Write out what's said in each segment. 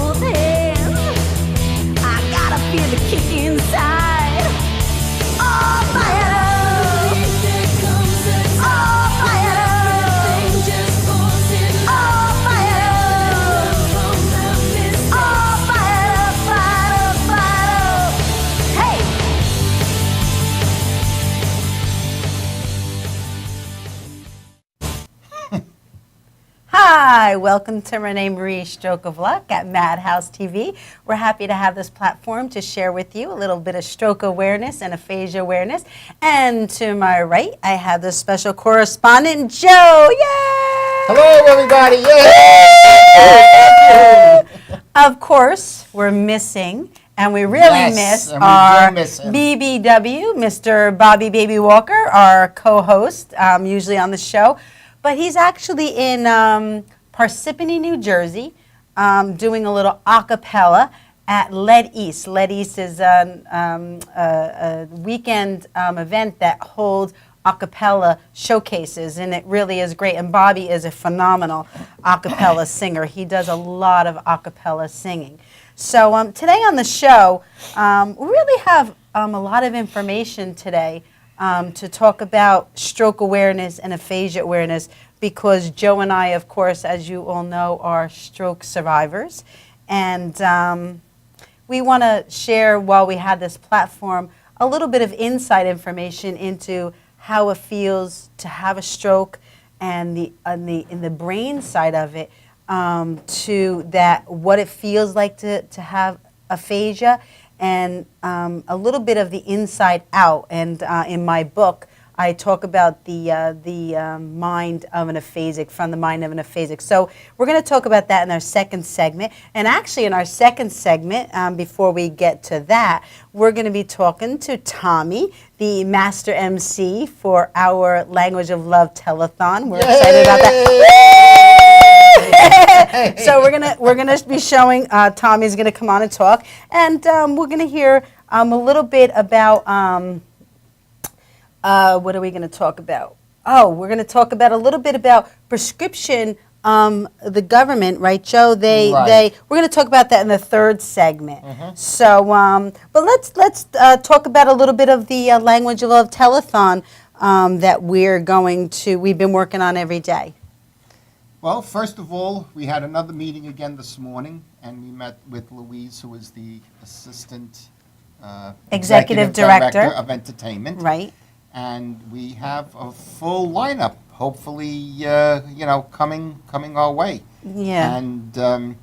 both hands. I gotta feel the kick inside. Oh, fire! Oh, fire! Oh, fire! Oh, fire, fire, fire! Hey! Hi, welcome to Renee Marie's Stroke of Luck at Madhouse TV. We're happy to have this platform to share with you a little bit of stroke awareness and aphasia awareness. And to my right, I have the special correspondent, Joe. Yay! Hello, everybody. Yay! Of course, we're missing, and we really miss our BBW, Mr. Bobby Baby Walker, our co-host, usually on the show. But he's actually in Parsippany, New Jersey, doing a little a cappella at Lead East. Lead East is a weekend event that holds a cappella showcases, and it really is great. And Bobby is a phenomenal a cappella singer. He does a lot of a cappella singing. So today on the show, we really have a lot of information today to talk about stroke awareness and aphasia awareness, because Joe and I, of course, as you all know, are stroke survivors. And we want to share, while we have this platform, a little bit of inside information into how it feels to have a stroke and in the brain side of it, to that what it feels like to have aphasia, and a little bit of the inside out. And in my book, I talk about the mind of an aphasic, from the mind of an aphasic. So we're going to talk about that in our second segment. And actually, in our second segment, before we get to that, we're going to be talking to Tommy, the master MC for our Language of Love telethon. We're excited about that. So we're gonna be showing. Tommy's gonna come on and talk, and we're gonna hear a little bit about what are we gonna talk about? Oh, we're gonna talk about a little bit about prescription. The government, right, Joe? We're gonna talk about that in the third segment. So, but let's talk about a little bit of the Language of Love telethon that we've been working on every day. Well, first of all, we had another meeting again this morning, and we met with Louise, who is the Assistant Executive Director of Entertainment. Right. And we have a full lineup, hopefully, coming our way. Yeah. And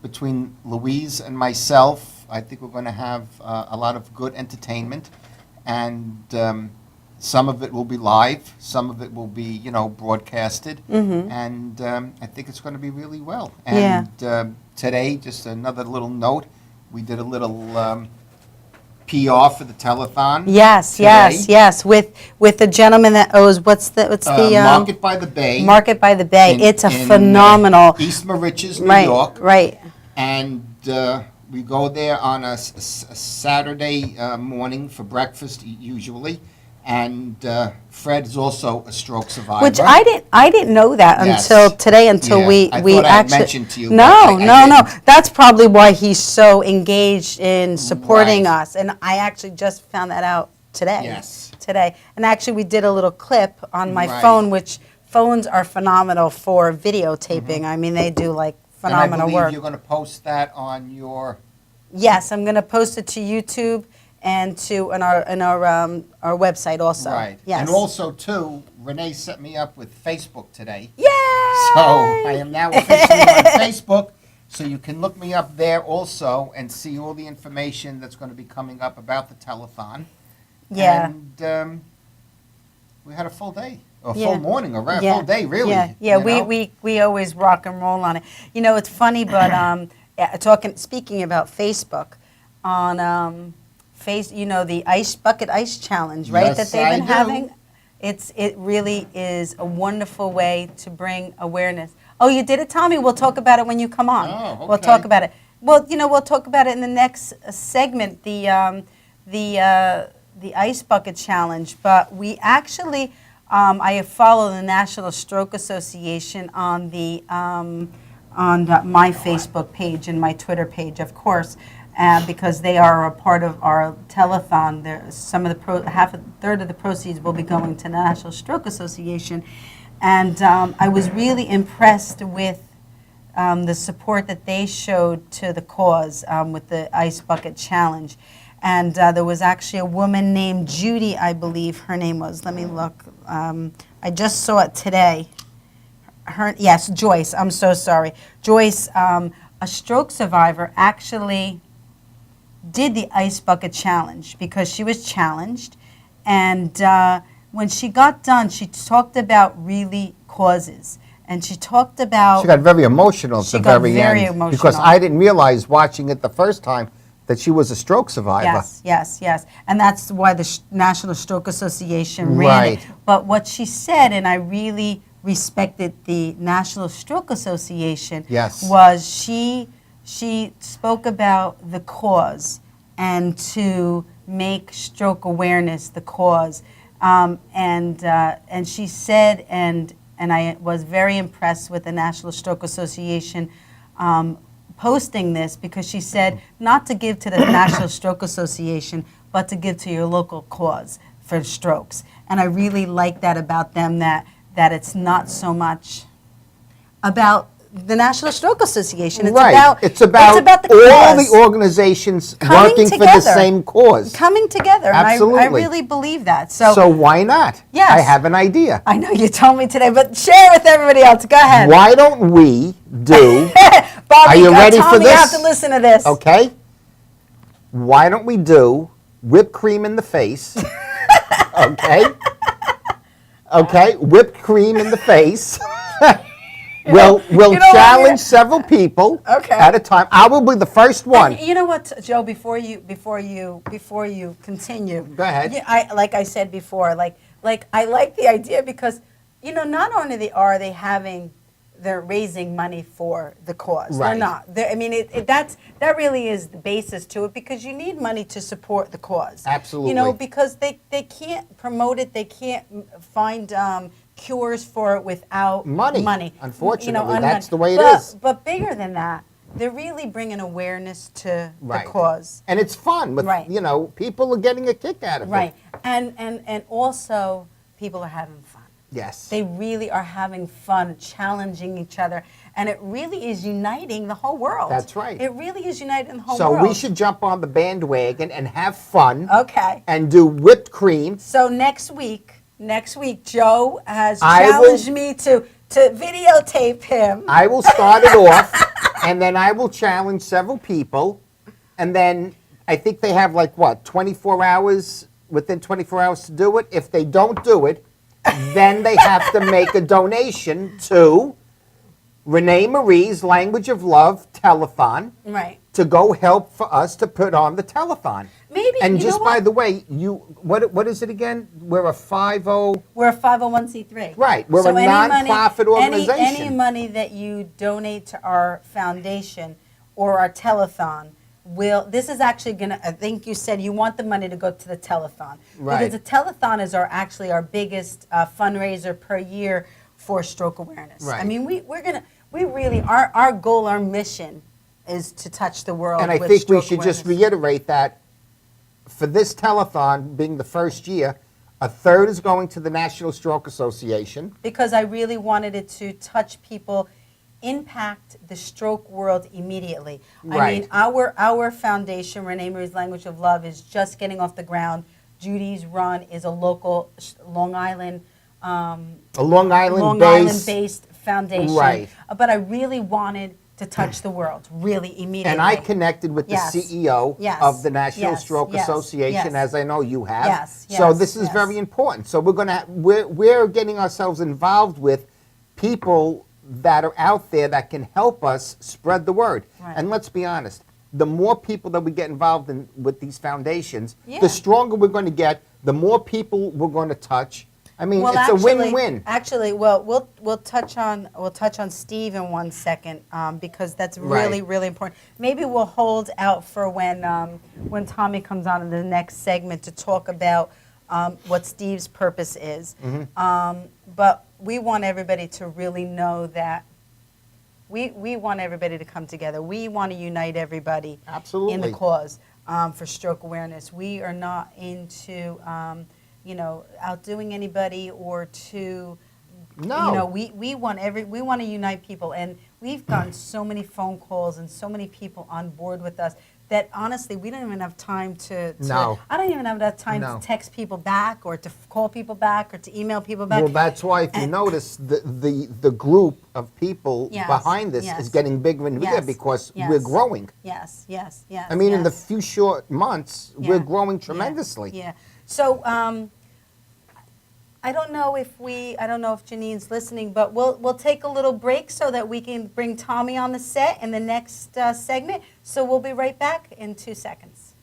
between Louise and myself, I think we're going to have a lot of good entertainment, and some of it will be live, some of it will be, broadcasted, and I think it's going to be really well. And today, just another little note, we did a little PR for the telethon. Yes, with the gentleman that owes what's the Market by the Bay. Market by the Bay. It's a phenomenal East Moriches, New York. Right. And we go there on a Saturday morning for breakfast usually. And Fred is also a stroke survivor. Which I didn't know that until today, we I thought actually I mentioned to you. No. That's probably why he's so engaged in supporting us. And I actually just found that out today. Yes. Today. And actually we did a little clip on my phone, which phones are phenomenal for videotaping. I mean, they do like phenomenal and I work. believe you're going to post that on your... Yes, I'm going to post it to YouTube and to our website also. Right. Yes. And also, too, Renee set me up with Facebook today. Yay! So I am now officially on Facebook, so you can look me up there also and see all the information that's going to be coming up about the telethon. Yeah. And we had a full day, or full morning, or a full day, really. Yeah, we always rock and roll on it. You know, it's funny, but speaking about Facebook, on the ice challenge, right? Yes, that they've been I do. having. It really is a wonderful way to bring awareness. Oh, you did it, Tommy? We'll talk about it when you come on. Oh, okay. We'll talk about it. Well, we'll talk about it in the next segment, the ice bucket challenge. But we actually, I follow the National Stroke Association on the my Facebook page and my Twitter page, of course, because they are a part of our telethon. Some of the third of the proceeds will be going to the National Stroke Association, and I was really impressed with the support that they showed to the cause with the Ice Bucket Challenge. And there was actually a woman named Judy, I believe her name was. Let me look. I just saw it today. Yes, Joyce. I'm so sorry. Joyce, a stroke survivor, actually did the Ice Bucket Challenge because she was challenged. And when she got done, she talked about really causes. And she talked about... She got very emotional at the very end. Very emotional. Because I didn't realize watching it the first time that she was a stroke survivor. Yes. And that's why the National Stroke Association ran it. But what she said, and I really respected the National Stroke Association, was she spoke about the cause and to make stroke awareness the cause. And she said, and I was very impressed with the National Stroke Association posting this, because she said not to give to the National Stroke Association, but to give to your local cause for strokes. And I really like that about them, that it's not so much about the National Stroke Association. It's it's about the cause. All the organizations working for the same cause. Coming together. Absolutely. And I really believe that. So why not? Yes. I have an idea. I know you told me today, but share with everybody else. Go ahead. Why don't we do... Bobby, are you ready for Tommy, this? You have to listen to this. Okay. Why don't we do whipped cream in the face? Okay. Okay, whipped cream in the face. We'll challenge several people at a time. I will be the first one. And you know what, Joe? Before you continue, go ahead. Like I said before, like I like the idea because not only are they they're raising money for the cause. Right. They're not. I mean, that really is the basis to it, because you need money to support the cause. Absolutely. Because they can't promote it. They can't find cures for it without money. Unfortunately, that's the way it is. But bigger than that, they're really bringing awareness to the cause. And it's fun. With, people are getting a kick out of it. Right. And also, people are having fun. Yes. They really are having fun, challenging each other, and it really is uniting the whole world. That's right. It really is uniting the whole So world. we should jump on the bandwagon and have fun. Okay. And do whipped cream. So next week, Joe has challenged me to videotape him. I will start it off, and then I will challenge several people, and then I think they have 24 hours, within 24 hours to do it. If they don't do it, then they have to make a donation to Renee Marie's Language of Love telethon. Right. To go help for us to put on the telethon. Maybe. And just by the way, what is it again? We're a 50. We're a 501c3. Right. We're a non-profit organization. Any money that you donate to our foundation or our telethon this is actually going to, I think you said you want the money to go to the telethon. Right. Because the telethon is actually our biggest fundraiser per year for stroke awareness. Right. I mean, our goal, our mission is to touch the world with stroke awareness. And I think we should just reiterate that for this telethon being the first year, a third is going to the National Stroke Association. Because I really wanted it to touch people, impact the stroke world immediately. Right. I mean, our foundation, Renee Marie's Language of Love, is just getting off the ground. Judy's Run is a local Long Island based foundation. Right. But I really wanted to touch the world, really immediately. And I connected with the CEO of the National Stroke Association, as I know you have. So this is very important. So we're getting ourselves involved with people that are out there that can help us spread the word. Right. And let's be honest, the more people that we get involved in with these foundations, the stronger we're going to get, the more people we're going to touch. I mean, it's a win-win. Actually, we'll touch on Steve in 1 second because that's really really important. Maybe we'll hold out for when Tommy comes on in the next segment to talk about what Steve's purpose is. Mm-hmm. But we want everybody to really know that we want everybody to come together. We want to unite everybody Absolutely. in the cause for stroke awareness. We are not into, outdoing anybody or to, No. we want to unite people. And we've gotten so many phone calls and so many people on board with us that honestly, we don't even have time No. I don't even have enough time No. to text people back or to call people back or to email people back. Well, that's why, if you notice, the group of people Yes, behind this yes. is getting bigger and bigger Yes, because yes. we're growing. Yes, yes, yes. I mean, in the yes. few short months, Yeah, we're growing yeah, tremendously. Yeah. So I don't know if Janine's listening, but we'll take a little break so that we can bring Tommy on the set in the next segment. So we'll be right back in 2 seconds.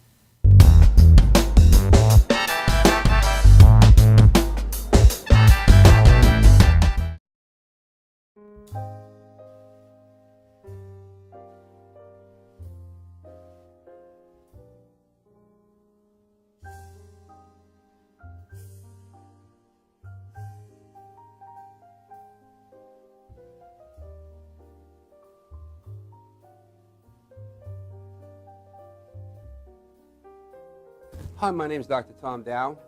Hi, my name is Dr. Tom Dow.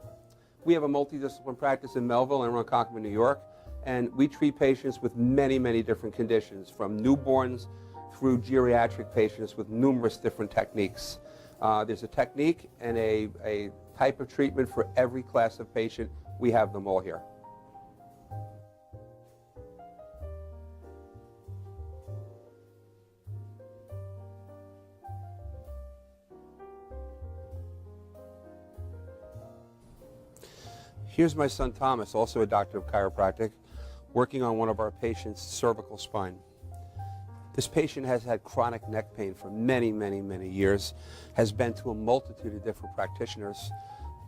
We have a multidisciplinary practice in Melville and Ronkonkoma, New York, and we treat patients with many, many different conditions, from newborns through geriatric patients with numerous different techniques. There's a technique and a type of treatment for every class of patient. We have them all here. Here's my son Thomas, also a doctor of chiropractic, working on one of our patients' cervical spine. This patient has had chronic neck pain for many, many, many years, has been to a multitude of different practitioners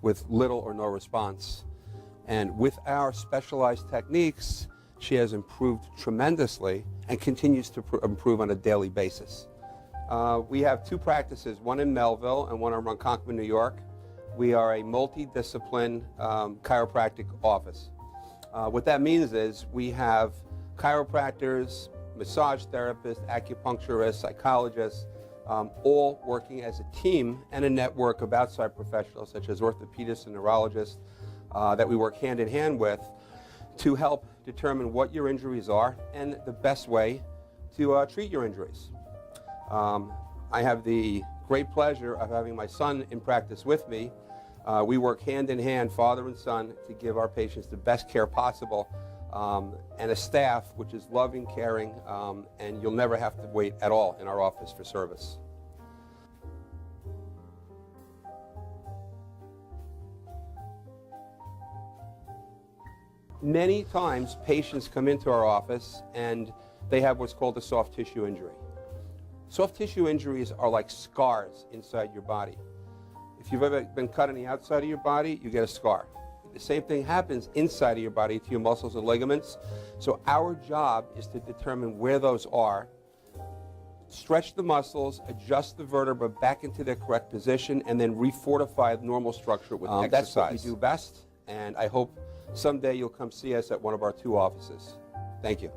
with little or no response. And with our specialized techniques, she has improved tremendously and continues to improve on a daily basis. We have 2 practices, one in Melville and one in Ronkonkoma, New York. We are a multidiscipline chiropractic office. What that means is we have chiropractors, massage therapists, acupuncturists, psychologists, all working as a team and a network of outside professionals such as orthopedists and neurologists that we work hand in hand with to help determine what your injuries are and the best way to treat your injuries. I have the great pleasure of having my son in practice with me. We work hand in hand, father and son, to give our patients the best care possible, and a staff which is loving, caring, and you'll never have to wait at all in our office for service. Many times patients come into our office and they have what's called a soft tissue injury. Soft tissue injuries are like scars inside your body. If you've ever been cut on the outside of your body, you get a scar. The same thing happens inside of your body to your muscles and ligaments. So our job is to determine where those are, stretch the muscles, adjust the vertebra back into their correct position, and then refortify the normal structure with exercise. That's what we do best, and I hope someday you'll come see us at one of our 2 offices. Thank you.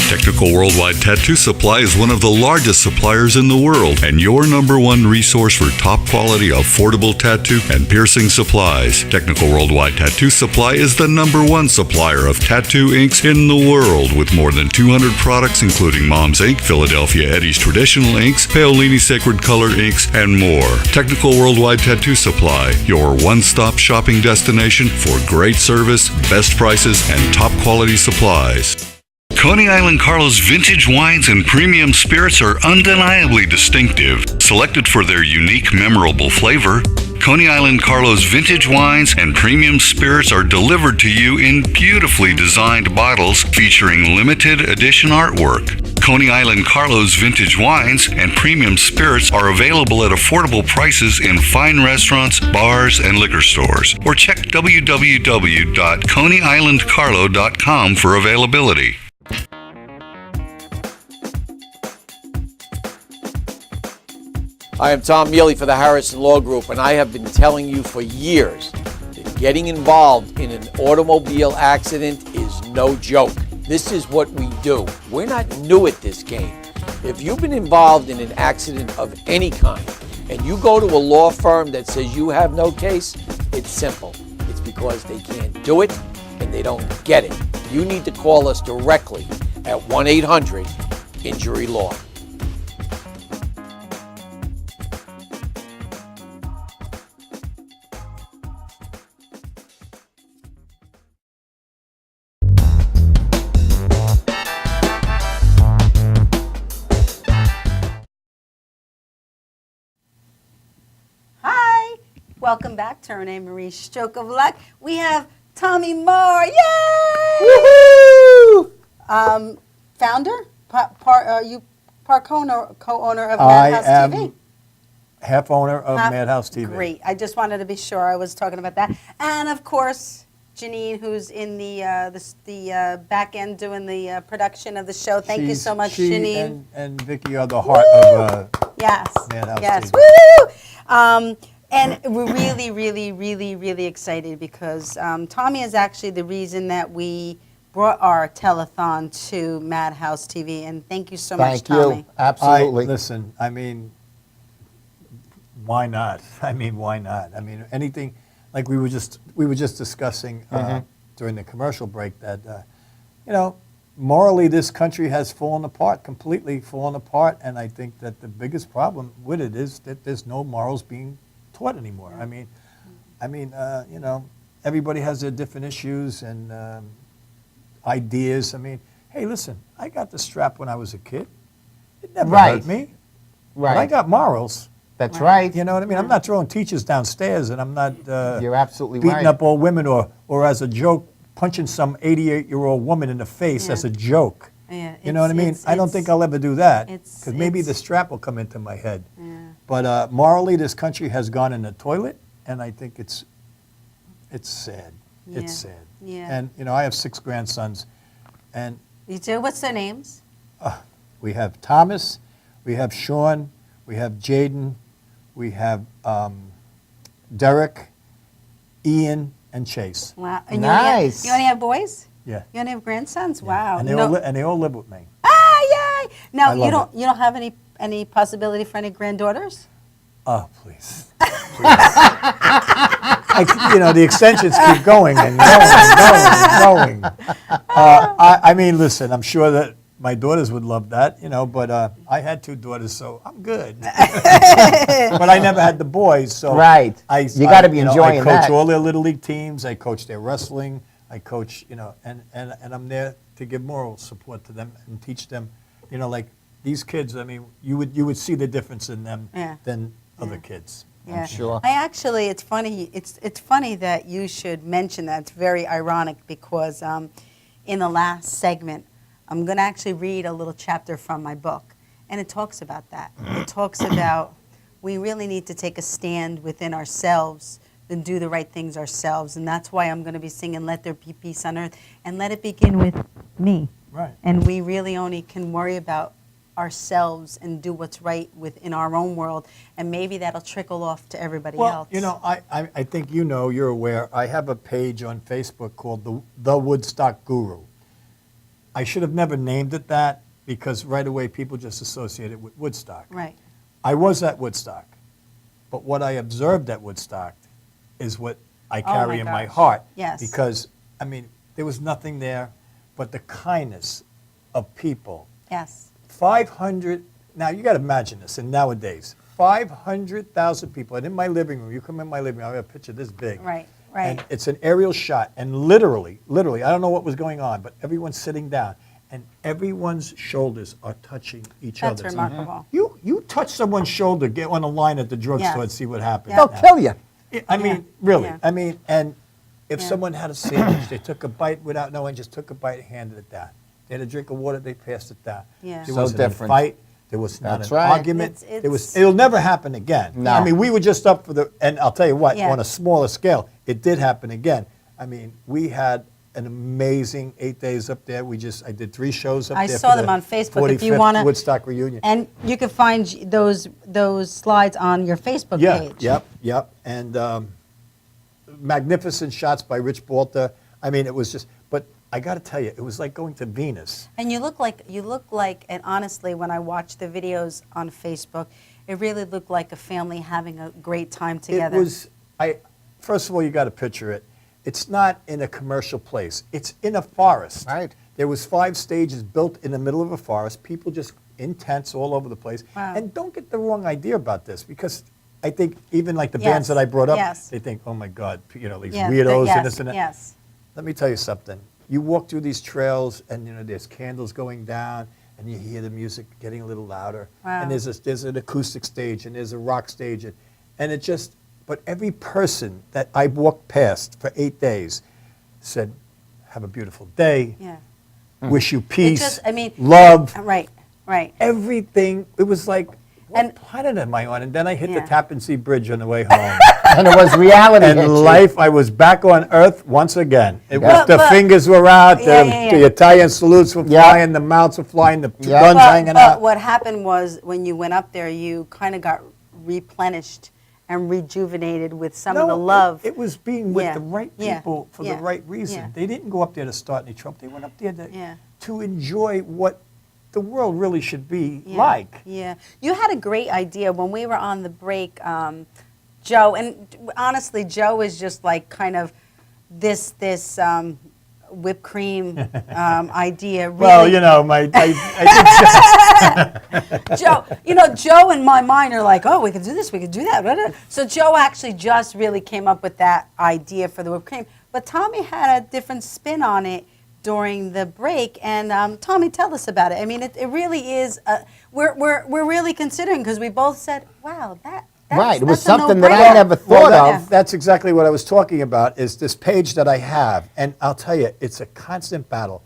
Technical Worldwide Tattoo Supply is one of the largest suppliers in the world and your #1 resource for top quality, affordable tattoo and piercing supplies. Technical Worldwide Tattoo Supply is the #1 supplier of tattoo inks in the world with more than 200 products including Mom's Ink, Philadelphia Eddie's Traditional Inks, Paolini Sacred Color Inks, and more. Technical Worldwide Tattoo Supply, your one-stop shopping destination for great service, best prices, and top quality supplies. Coney Island Carlos vintage wines and premium spirits are undeniably distinctive, selected for their unique, memorable flavor. Coney Island Carlo's vintage wines and premium spirits are delivered to you in beautifully designed bottles featuring limited edition artwork. Coney Island Carlo's vintage wines and premium spirits are available at affordable prices in fine restaurants, bars, and liquor stores. Or check www.coneyislandcarlo.com for availability. I am Tom Mealy for the Harrison Law Group, and I have been telling you for years that getting involved in an automobile accident is no joke. This is what we do. We're not new at this game. If you've been involved in an accident of any kind, and you go to a law firm that says you have no case, it's simple. It's because they can't do it and they don't get it. You need to call us directly at 1-800-INJURY-LAW. Welcome back to Renee Marie's Stroke of Luck. We have Tommy Maher. Yay! Woohoo! Founder, co-owner of Madhouse TV. I am half owner of Madhouse TV. Great. I just wanted to be sure I was talking about that. And of course, Janine, who's in the back end doing the production of the show. Thank you so much, Janine. And Vicky are the heart of yes. Madhouse TV. Woo! And we're really, really, really, really excited because Tommy is actually the reason that we brought our telethon to Madhouse TV. And thank you so much, Tommy. Thank you. Absolutely. Listen, I mean, why not? I mean, why not? I mean, anything like we were just discussing during the commercial break that morally this country has fallen apart, completely fallen apart, and I think that the biggest problem with it is that there's no morals being taught anymore. I mean, everybody has their different issues and ideas. I mean, hey, listen, I got the strap when I was a kid. It never hurt me. Right. But I got morals. That's right. You know what I mean? I'm not throwing teachers downstairs, and I'm not You're absolutely beating right. up old women or as a joke punching some 88-year-old woman in the face as a joke. Yeah, You know what I mean? I don't think I'll ever do that because maybe the it's- strap will come into my head. Yeah. But morally, this country has gone in the toilet, and I think it's sad. Yeah. It's sad. Yeah. And I have 6 grandsons, and You do? What's their names? we have Thomas, we have Sean, we have Jaden, we have Derek, Ian, and Chase. Wow. And Nice. You only have boys? Yeah. You only have grandsons? Wow. And they all live with me. Yay! Now I love you don't have any possibility for any granddaughters? Oh, please. The extensions keep going and going. I mean, listen, I'm sure that my daughters would love that, but I had 2 daughters, so I'm good. But I never had the boys, so Right. You got to be enjoying I coach that. all their little league teams. I coach their wrestling. I coach, and I'm there to give moral support to them and teach them, like these kids. I mean, you would see the difference in them than other kids. Yeah. I'm sure. It's funny. It's funny that you should mention that. It's very ironic because in the last segment, I'm going to actually read a little chapter from my book, and it talks about that. It talks about we really need to take a stand within ourselves and do the right things ourselves, and that's why I'm going to be singing "Let There Be Peace on Earth," and let it begin with me. Right. And we really only can worry about ourselves and do what's right within our own world, and maybe that'll trickle off to everybody else. I think you're aware. I have a page on Facebook called the Woodstock Guru. I should have never named it that because right away people just associate it with Woodstock. Right. I was at Woodstock, but what I observed at Woodstock is what I carry in my gosh. heart. Yes. Because, there was nothing there but the kindness of people. Yes. 500, now you got to imagine this, and nowadays, 500,000 people, and in my living room, you come in my living room, I have a picture this big. Right. And it's an aerial shot, and literally, I don't know what was going on, but everyone's sitting down, and everyone's shoulders are touching each That's other's. remarkable. You touch someone's shoulder, get on a line at the drugstore Yes. and see what happens. Yeah. They'll kill you. I mean, really. Yeah. I mean, and if Yeah. someone had a sandwich, they took a bite without knowing, just took a bite and handed it down. They had a drink of water, they passed it down. Yeah. There So wasn't different. a fight. There was not That's an right. argument. It's- It'll never happen again. No. I mean, we were just up for the, and I'll tell you what, Yeah. on a smaller scale, it did happen again. I mean, we had an amazing 8 days up there. I did 3 shows up I there. saw for them the on Facebook. If you 45th wanna- Woodstock reunion. And you can find those slides on your Facebook Yeah, page. yep. And magnificent shots by Rich Balter. I mean, it was just, but I got to tell you, it was like going to Venus. And you look like, and honestly, when I watched the videos on Facebook, it really looked like a family having a great time together. It was, first of all, you got to picture it. It's not in a commercial place. It's in a forest. Right. There was 5 stages built in the middle of a forest. People just in tents all over the place. Wow. And don't get the wrong idea about this, because I think even like the Yes, bands that I brought up, yes. they think, oh my God, these Yeah, weirdos yes, and this and that. Yes. Let me tell you something. You walk through these trails, and there's candles going down, and you hear the music getting a little louder. Wow. And there's an acoustic stage, and there's a rock stage, and it just. But every person that I walked past for 8 days said, "Have a beautiful day. Yeah. Wish you peace. just- I mean- love." Right. Right. Everything. It was like, what And- planet am I on? And then I hit Yeah. the Tappan Zee Bridge on the way home. And it was reality. hit And you. life, I was back on Earth once again. It was But- the but- fingers were out, Yeah, the, yeah, yeah. the Italian salutes were Yeah. flying, the mounts were flying, the Yeah. guns hanging But out. what happened was when you went up there, you kind of got replenished and rejuvenated with some of the love. It was being with Yeah, the right yeah, people for yeah, the right reason. yeah. They didn't go up there to start any trouble. They went up there Yeah. to enjoy what the world really should be Yeah, like. Yeah. You had a great idea when we were on the break, Joe, and honestly, Joe is just like kind of this whipped cream idea. Really. Well, I think Joe in my mind are like, oh, we could do this, we could do that. So Joe actually just really came up with that idea for the whipped cream. But Tommy had a different spin on it during the break, and Tommy, tell us about it. I mean, it really is. We're really considering, because we both said, wow, that's Right, it was that's a something that I no-brainer. never Well, thought of. that's exactly what I was talking about, is this page that I have. And I'll tell you, it's a constant battle.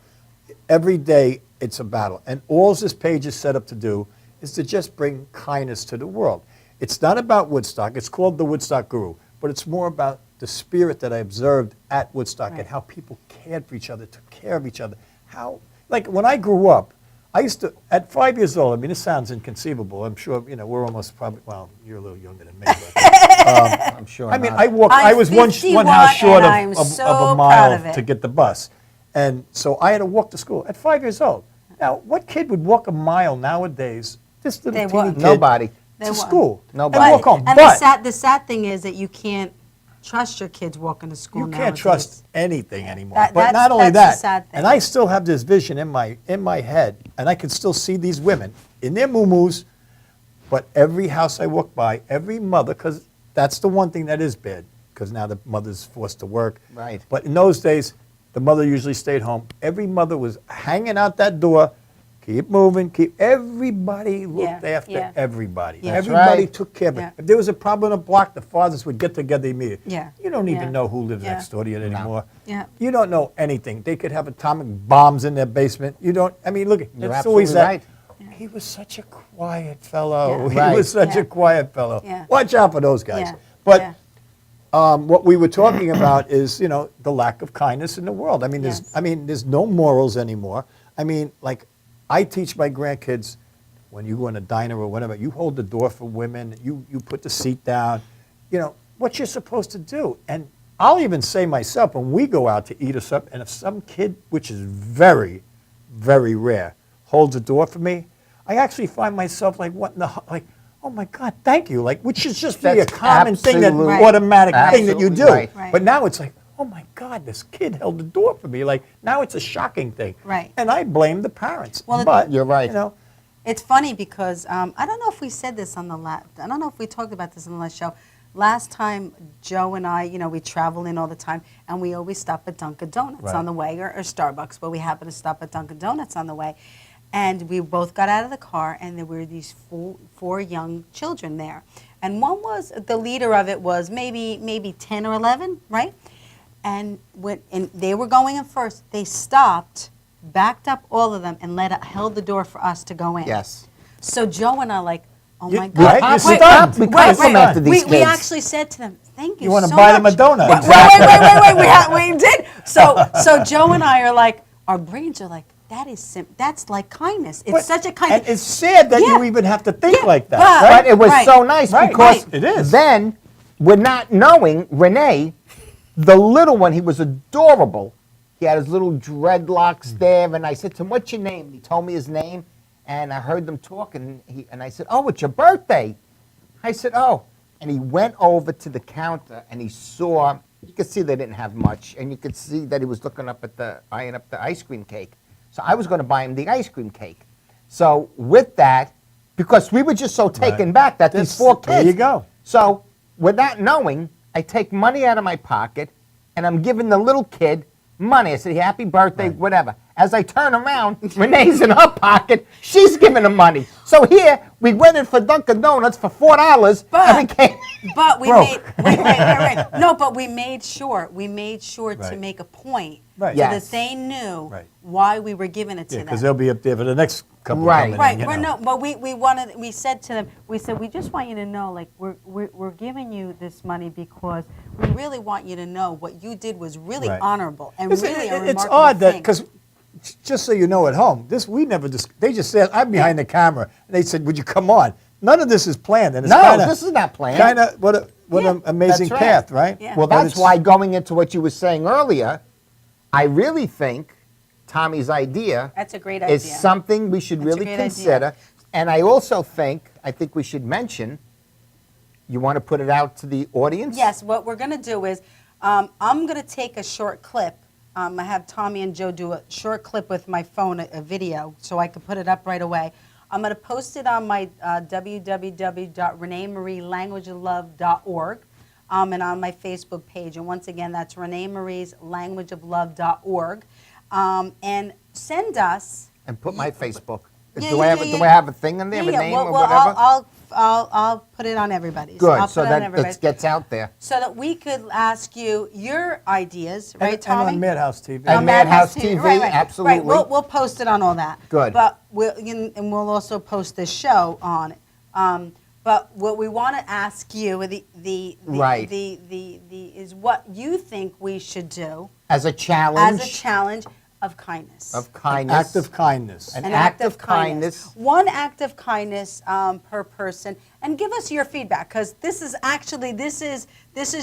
Every day, it's a battle. And all this page is set up to do is to just bring kindness to the world. It's not about Woodstock. It's called the Woodstock Guru. But it's more about the spirit that I observed at Woodstock Right. and how people cared for each other, took care of each other. How, like when I grew up, I used to, at 5 years old, I mean, this sounds inconceivable. I'm sure, we're almost probably, well, you're a little younger than me. But, I'm sure. I mean, not. I was one 51 house short and I'm of so a proud mile of it. to get the bus. And so I had to walk to school at 5 years old. Now, what kid would walk a mile nowadays, this little They teeny wouldn't. kid, Nobody. They to wouldn't. school? Nobody. And walk home. And But the sad thing is that you can't trust your kids walking to school you nowadays. can't trust anything anymore. That- But that's- not only that's the that, sad thing. and I still have this vision in my head, and I can still see these women in their muumuus, but every house I walk by, every mother, because that's the one thing that is bad, because now the mother's forced to work. Right. But in those days, the mother usually stayed home. Every mother was hanging out that door, keep moving, everybody looked Yeah, after yeah. everybody. Yeah. That's Everybody right. took care of it. Yeah. If there was a problem in a block, the fathers would get together immediately. Yeah, You don't even yeah, know who lives yeah. next door to you anymore. Yeah. You don't know anything. They could have atomic bombs in their basement. You don't, I mean, look, You're that's always that. absolutely right. He was such a quiet fellow. Yeah. He Right. was such Yeah. a quiet fellow. Yeah. Watch out for those guys. Yeah. But Yeah. what we were talking about is, the lack of kindness in the world. I mean, Yes. there's no morals anymore. I mean, like, I teach my grandkids, when you go in a diner or whatever, you hold the door for women, you put the seat down, what you're supposed to do. And I'll even say myself, when we go out to eat or something, and if some kid, which is very, very rare, holds the door for me, I actually find myself like, oh my God, thank you. Like, which is just be a That's common thing, that absolute- Right. automatic thing that you do. Absolutely right. Right. But now it's like, oh my God, this kid held the door for me. Like, now it's a shocking thing. Right. And I blame the parents. Well, but You're right. It's funny because I don't know if we said this on the last. I don't know if we talked about this on the last show. Last time, Joe and I, we travel in all the time, and we always stop at Dunkin' Donuts Right. on the way, or Starbucks, but we happen to stop at Dunkin' Donuts on the way. And we both got out of the car, and there were these four young children there. And one was, the leader of it was maybe 10 or 11, right? And they were going in first. They stopped, backed up all of them, and held the door for us to go in. Yes. So Joe and I like, oh my Right? God. You're Wait, stunned. We Right, complimented these we kids. actually said to them, thank you You want to so buy them a much." donut. Wait, we did. So Joe and I are like, our brains are like, that's like kindness. It's such a kindness. And it's sad that Yeah. you even have to think Yeah, like that. but- right? But it was Right. so nice Right. because Right. It is. then, we're not knowing, Renee, the little one, he was adorable. He had his little dreadlocks there, and I said to him, "What's your name?" He told me his name, and I heard them talk, and I said, "Oh, it's your birthday." I said, "Oh," and he went over to the counter, and he saw. You could see they didn't have much, and you could see that he was looking up at eyeing up the ice cream cake. So I was going to buy him the ice cream cake. So with that, because we were just so taken back that these four kids. There you go. So without knowing, I take money out of my pocket, and I'm giving the little kid money. I say, "Happy birthday," whatever. As I turn around, Renee's in her pocket. She's giving him money. So here, we went in for Dunkin' Donuts for $4, and we came. But we Broke. wait. No, but we made sure to Right. make a point Right. so Yes. that they knew Right. why we were giving it to Yeah, them. because they'll be up there for the next couple Right. coming in, Right, you well, know. no, but we said to them, we just want you to know, like, we're giving you this money because we really want you to know what you did was really Right. honorable and It's, really a it's remarkable odd that, thing. because just so you know at home, they just said, I'm behind the camera, and they said, would you come on? None of this is planned. And it's No, kinda, this is not planned. Kind of, what Yeah. an amazing That's right. path, right? Yeah. Well, But that's it's- why going into what you were saying earlier, I really think Tommy's idea That's a great is idea. something we should That's a really great consider. idea. And I also think we should mention, you want to put it out to the audience? Yes, what we're going to do is, I'm going to take a short clip. I have Tommy and Joe do a short clip with my phone, a video, so I can put it up right away. I'm going to post it on my www.reneemarielanguageoflove.org and on my Facebook page. And once again, that's Renee Marie's languageoflove.org. And send us. And put my Facebook. Yeah, do yeah, I have yeah, do yeah. I have a thing in there, Yeah, a name well, or well, whatever? I'll put it on everybody's. Good, I'll so put it on that everybody's. it gets out there. So that we could ask you your ideas, right, and Tommy? on Madhouse TV. And Madhouse TV, Right, absolutely. Right, we'll post it on all that. Good. But and we'll also post this show on it. But what we want to ask you, Right. is what you think we should do As a challenge. as a challenge of kindness. Of An kindness. act of kindness. An act of kindness. One act of kindness per person, and give us your feedback, because this is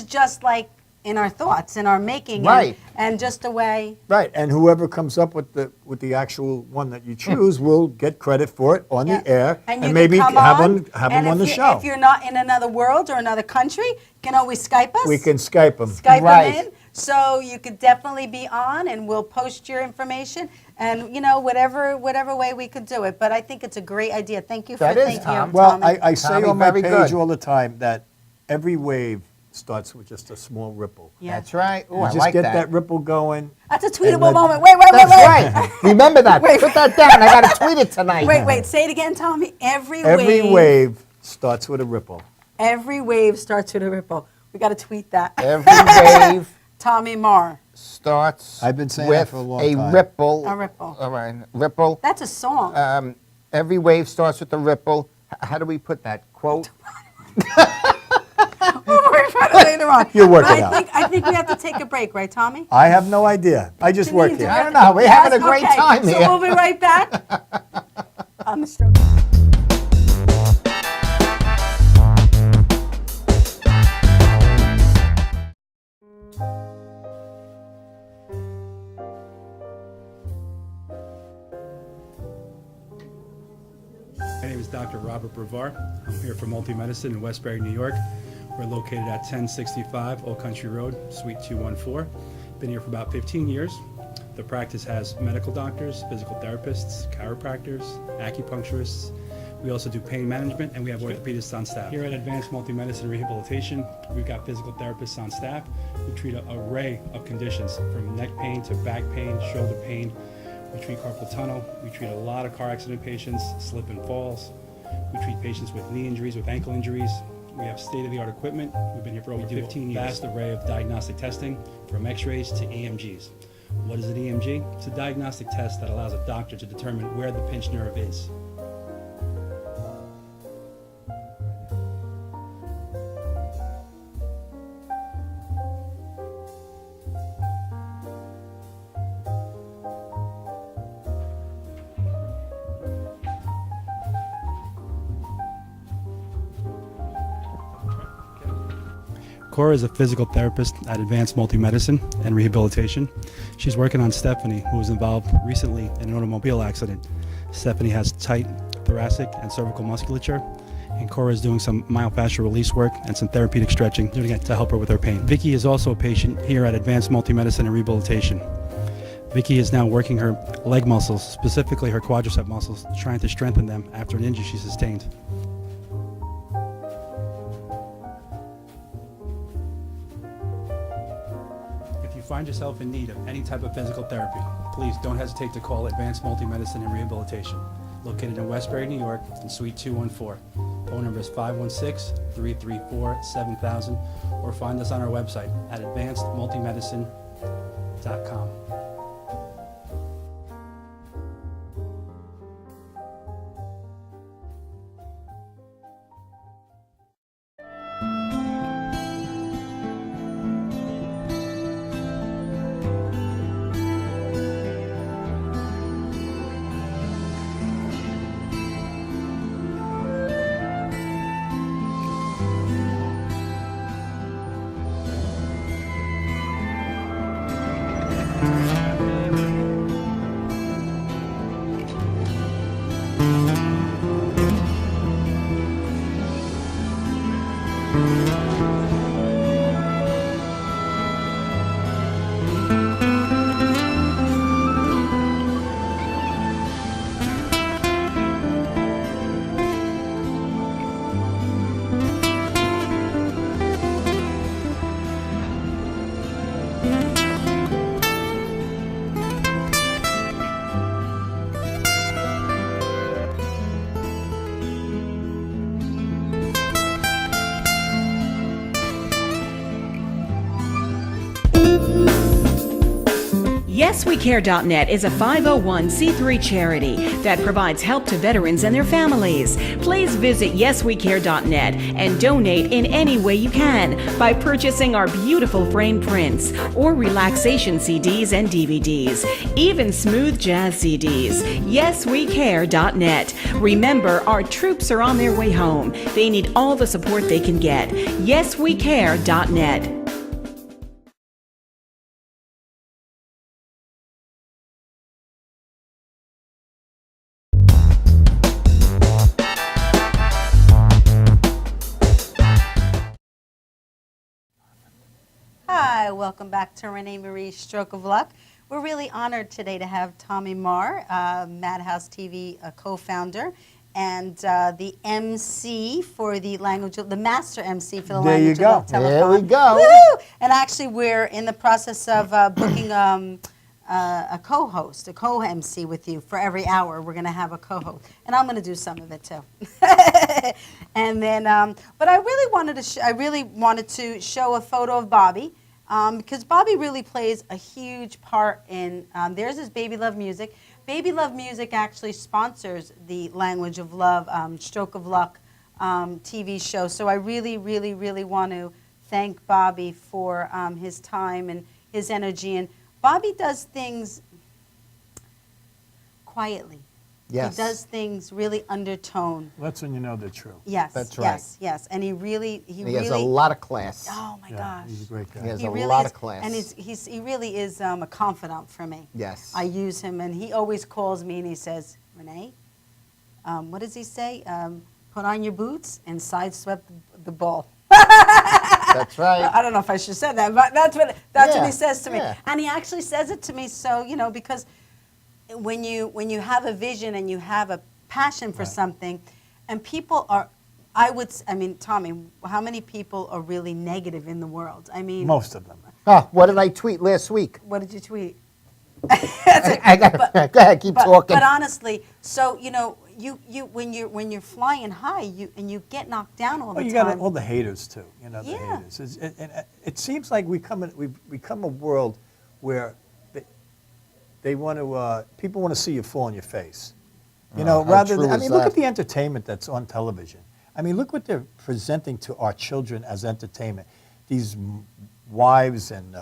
just like in our thoughts, in our making, Right. and just a way. Right, and whoever comes up with the actual one that you choose will get credit for it on Yeah. the air, And you maybe can come have on, them have and them on if the you- show. If you're not in another world or another country, you can always Skype us. We can Skype them. Skype Right. them in. So you could definitely be on, and we'll post your information, and whatever way we could do it. But I think it's a great idea. Thank you for That is, thinking Tom. of Well, Tommy. I say Tommy, on my very page good. all the time that every wave starts with just a small ripple. Yeah. That's right. Oh, You I just like get that. that ripple going. That's a and tweetable let- moment. Wait. That's right. Remember that. Wait. Put that down. I got to tweet it tonight. Wait. Say it again, Tommy. Every wave starts with a ripple. Every wave starts with a ripple. We got to tweet that. Every wave Tommy Maher. starts I've been saying with that for a long time. ripple. A ripple. All right. Ripple. That's a song. Every wave starts with a ripple. How do we put that? Quote. We'll worry about it later on. You'll work But it out. I think we have to take a break, right, Tommy? I have no idea. I just work Janine, here. I don't know. We're having a great okay. time So here. we'll be right back on the stroke. My name is Dr. Robert Brevard. I'm here for Multi-Medicine in Westbury, New York. We're located at 1065 Old Country Road, Suite 214. Been here for about 15 years. The practice has medical doctors, physical therapists, chiropractors, acupuncturists. We also do pain management, and we have orthopedists on staff. Here at Advanced Multi-Medicine Rehabilitation, we've got physical therapists on staff who treat an array of conditions, from neck pain to back pain, shoulder pain. We treat carpal tunnel. We treat a lot of car accident patients, slip and falls. We treat patients with knee injuries, with ankle injuries. We have state-of-the-art equipment. We've been here for over 15 years. Vast array of diagnostic testing, from x-rays to EMGs. What is an EMG? It's a diagnostic test that allows a doctor to determine where the pinched nerve is. Cora is a physical therapist at Advanced Multi-Medicine and Rehabilitation. She's working on Stephanie, who was involved recently in an automobile accident. Stephanie has tight thoracic and cervical musculature, and Cora is doing some myofascial release work and some therapeutic stretching to help her with her pain. Vicky is also a patient here at Advanced Multi-Medicine and Rehabilitation. Vicky is now working her leg muscles, specifically her quadricep muscles, trying to strengthen them after an injury she sustained. If you find yourself in need of any type of physical therapy, please don't hesitate to call Advanced Multi-Medicine and Rehabilitation, located in Westbury, New York, in Suite 214. Phone number is 516-334-7000, or find us on our website at advancedmultimedicine.com. YesWeCare.net is a 501c3 charity that provides help to veterans and their families. Please visit YesWeCare.net and donate in any way you can by purchasing our beautiful framed prints or relaxation CDs and DVDs, even smooth jazz CDs. YesWeCare.net. Remember, our troops are on their way home. They need all the support they can get. YesWeCare.net. Hi, welcome back to Renee Marie's Stroke of Luck. We're really honored today to have Tommy Maher, Madhouse TV co-founder, and the MC for the the master MC for the There Language you go. of Love telethon. There we go. Woo! And actually, we're in the process of booking a co-host, a co-MC with you for every hour. We're going to have a co-host, and I'm going to do some of it too. And then, but I really wanted to show a photo of Bobby, because Bobby really plays a huge part in. There's his Baby Love Music. Baby Love Music actually sponsors the Language of Love, Stroke of Luck TV show. So I really, really, really want to thank Bobby for his time and his energy. And Bobby does things quietly. Yes. He does things really undertone. That's when you know they're true. Yes. That's right. Yes. Yes. And he has a lot of class. Oh my Yeah, gosh. he's a great guy. He has He a really lot is, of class. and he really is a confidant for me. Yes. I use him, and he always calls me and he says, Renee, what does he say? Put on your boots and sideswipe the ball. That's right. I don't know if I should have said that, but that's what he says to me. Yeah. And he actually says it to me, so, because when you have a vision and you have a passion for something, and people are, Tommy, how many people are really negative in the world? I mean, Most of them. What did I tweet last week? what did you tweet? Go ahead, keep talking. But honestly, so you when you're flying high, you get knocked down all the You time. got all the haters too. The Yeah. haters. It seems like we've become a world where they want to. People want to see you fall on your face. How Rather true than, is look that? at the entertainment that's on television. Look what they're presenting to our children as entertainment. These wives and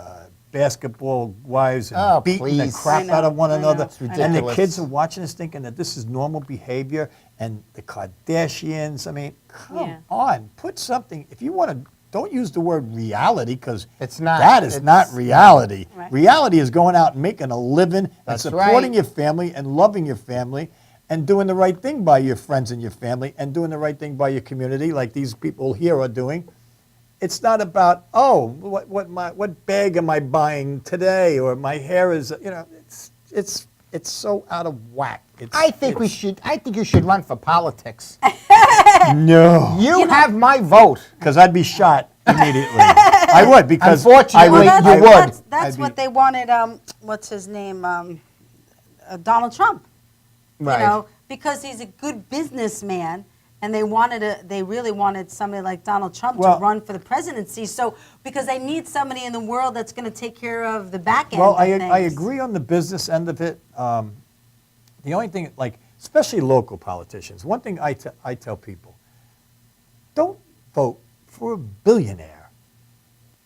basketball wives and beating the please. crap out of one I know, another. it's And the ridiculous. kids are watching this thinking that this is normal behavior. And the Kardashians, come Yeah. on. Put something, if you want to, don't use the word reality because It's not. that is It's- not reality. Right. Reality is going out and making a living and That's supporting right. your family and loving your family and doing the right thing by your friends and your family and doing the right thing by your community like these people here are doing. It's not about, what bag am I buying today, or my hair is, it's so out of whack. I think you should run for politics. No. You have my vote. Because I'd be shot immediately. I would, because Unfortunately, I you would. would. That's I'd what be- they wanted. What's his name? Donald Trump. Right. Because he's a good businessman, and they really wanted somebody like Donald Trump Well- to run for the presidency. So because they need somebody in the world that's going to take care of the back end. Well, of I things. agree on the business end of it. The only thing, especially local politicians, one thing I tell people, don't vote for a billionaire.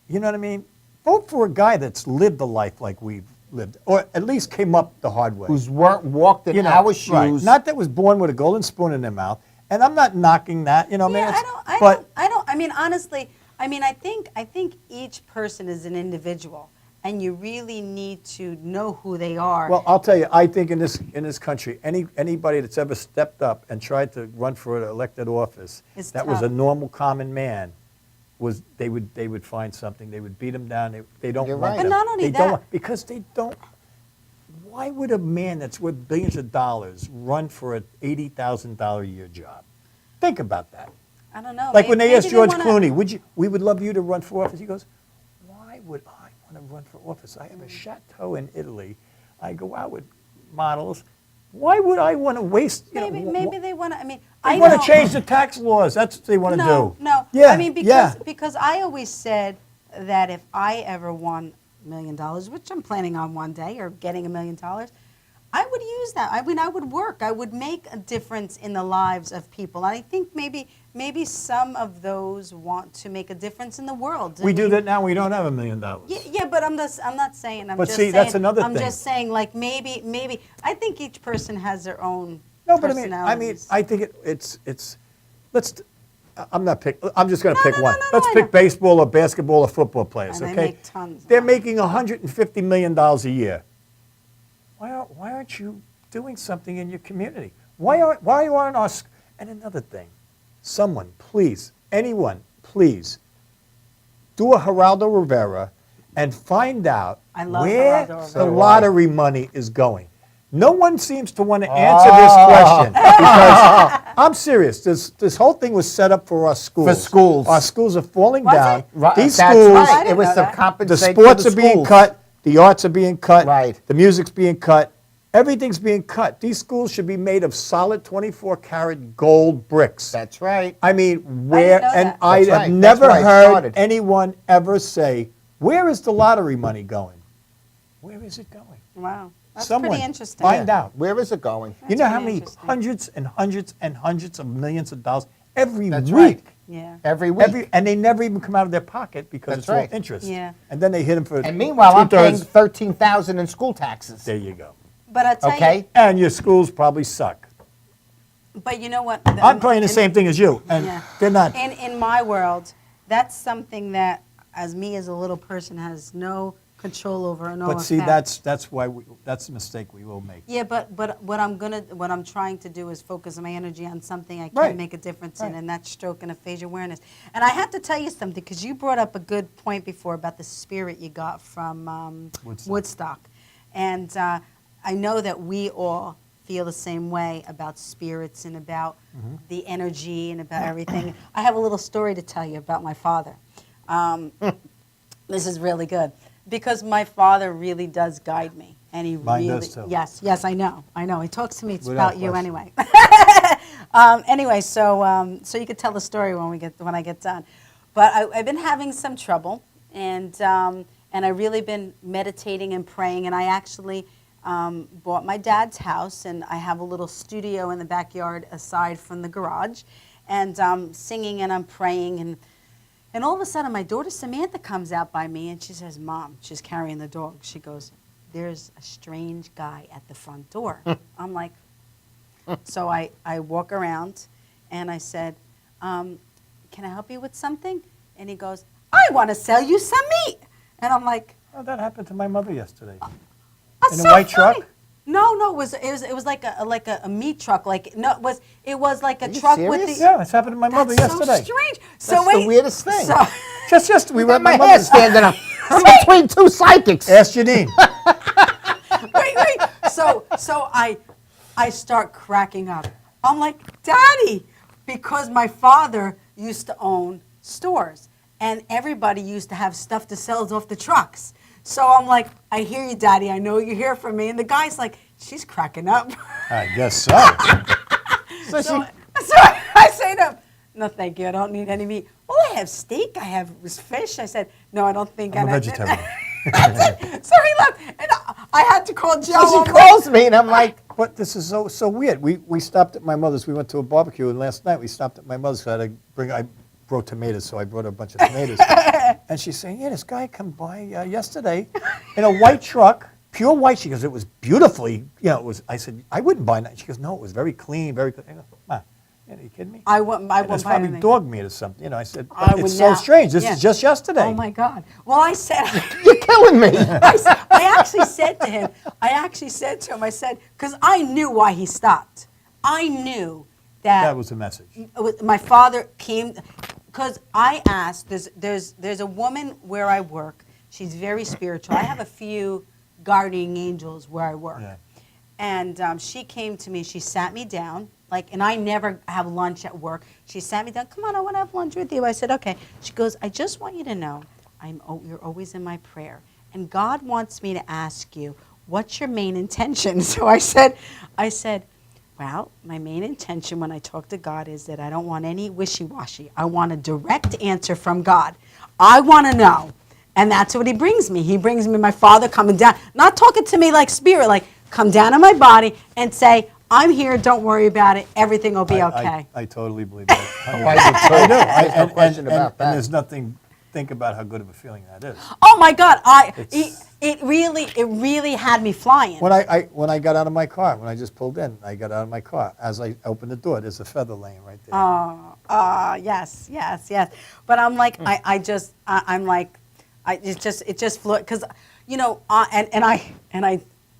You know what I mean? Vote for a guy that's lived a life like we've lived, or at least came up the hard way. Who's walked in our shoes. Right. Not that was born with a golden spoon in their mouth. And I'm not knocking that. Yeah, honestly, I think each person is an individual, and you really need to know who they are. Well, I'll tell you, I think in this country, anybody that's ever stepped up and tried to run for an elected office It's that was a tough. normal common man, they would find something. They would beat him down. They don't You're want right. them. But not only They don't that- want- because they don't. Why would a man that's worth billions of dollars run for an $80,000 a year job? Think about that. I don't know. Like when they maybe asked George wanna- Clooney, we would love you to run for office. He goes, why would I want to run for office? I have a chateau in Italy. I go out with models. Why would I want to waste? Maybe they want to. They I want know- to change the tax laws. That's what they want to do. No. Yeah. Because I always said that if I ever won $1 million, which I'm planning on one day, or getting $1 million, I would use that. I would work. I would make a difference in the lives of people. And I think maybe some of those want to make a difference in the world. We do that now. We don't have $1 million. Yeah, but I'm not saying. But see, that's another I'm thing. just saying, like maybe. I think each person has their own No, but personalities. I think it's. I'm not pick. I'm just going to pick no, one. no, Let's I pick know. baseball or basketball or football players. And they Okay, make tons of They're money. making $150 million a year. Why aren't you doing something in your community? Why aren't our? And another thing, someone, please, anyone, please, do a Geraldo Rivera and find out I love where Geraldo the Rivera. lottery money is going. No one seems to want to answer this question because I'm serious. This whole thing was set up for our schools. For schools. Our schools are falling Was down. it? Right, These that's schools, right. I didn't It was know to that. the compensate for sports the are being schools. cut. The arts are being cut. Right. The music's being cut. Everything's being cut. These schools should be made of solid 24-karat gold bricks. That's right. I mean, where, know and that. I That's have right. That's never why it heard started. anyone ever say, where is the lottery money going? Where is it going? Wow, that's Someone pretty interesting. find out. Where is it going? You know That's how pretty many interesting. hundreds and hundreds and hundreds of millions of dollars every That's week? right. Yeah. Every week. And they never even come out of their pocket because That's it's all right. interest. Yeah. And then they hit them for And meanwhile, I'm paying two-thirds. $13,000 in school taxes. There you go. But I tell Okay. you, And your schools probably suck. but you know what? I'm playing the same thing as you, and Yeah. they're not. In my world, that's something that, as me as a little person, has no control over and no But see, effect. that's why that's the mistake we will make. Yeah, but what I'm trying to do is focus my energy on something I can Right. make a difference in, Right. and that's stroke and aphasia awareness. And I have to tell you something, because you brought up a good point before about the spirit you got from Woodstock. And I know that we all feel the same way about spirits and about the energy and about everything. I have a little story to tell you about my father. This is really good, because my father really does guide me. And he Mine really, does too. yes, I know. He talks to me. It's Without about you question. anyway. Anyway, so you could tell the story when I get done. But I've been having some trouble, and I really been meditating and praying. And I actually bought my dad's house, and I have a little studio in the backyard aside from the garage, and I'm singing and I'm praying, and all of a sudden my daughter Samantha comes out by me and she says, "Mom," she's carrying the dog. She goes, "There's a strange guy at the front door." I'm like, so I walk around and I said, "Can I help you with something?" And he goes, "I want to sell you some meat." And I'm like, Oh, that happened to my mother yesterday. "That's In a so white funny." truck? No, it was like a meat truck. Like no, it was like a truck with serious? the. Yeah, it's happened to my mother That's yesterday. so strange. So That's wait, the weirdest thing. So, Just we were at my my hair mother's. standing up. I'm between two psychics. Ask Janine. wait. So I start cracking up. I'm like, "Daddy," because my father used to own stores, and everybody used to have stuff to sell off the trucks. So I'm like, "I hear you, Daddy. I know you hear from me." And the guy's like, "She's cracking up." I guess so. So I say to him, "No, thank you. I don't need any meat." "Well, I have steak. I have fish." I said, "No, I don't think I'm a I vegetarian. That's it. So he left, and I had to call Joe. So I'm she like, calls me, and I'm like, But this is so weird. We stopped at my mother's. We went to a barbecue, and last night we stopped at my mother's. So I brought tomatoes, so I brought her a bunch of tomatoes. And she's saying, "Yeah, this guy come by yesterday in a white truck, pure white." She goes, "It was beautifully, it was." I said, "I wouldn't buy that." She goes, "No, it was very clean, very clean." I go, "Ma, are you kidding me?" I wouldn't It's buy probably anything. dog meat or something. I said, I "It's would so now- strange. This yeah. is just yesterday." Oh my God. Well, I said, "You're killing me." I actually said to him, I said, because I knew why he stopped. I knew That was the message. my father came, because I asked, there's a woman where I work. She's very spiritual. I have a few guardian angels where I work. Yeah. And she came to me, she sat me down, and I never have lunch at work. She sat me down, "Come on, I want to have lunch with you." I said, "Okay." She goes, "I just want you to know, you're always in my prayer. And God wants me to ask you, what's your main intention?" So I said, "Well, my main intention when I talk to God is that I don't want any wishy-washy. I want a direct answer from God. I want to know." And that's what he brings me. He brings me my father coming down, not talking to me like spirit, like come down in my body and say, "I'm here, don't worry about it, everything will be okay." I totally believe that. I do too. I do. There's no question about that. And there's nothing. Think about how good of a feeling that is. Oh my God, It's- it really had me flying. When I got out of my car, when I just pulled in, I got out of my car. As I opened the door, there's a feather laying right there. Yes. But I'm like, it just flew, because,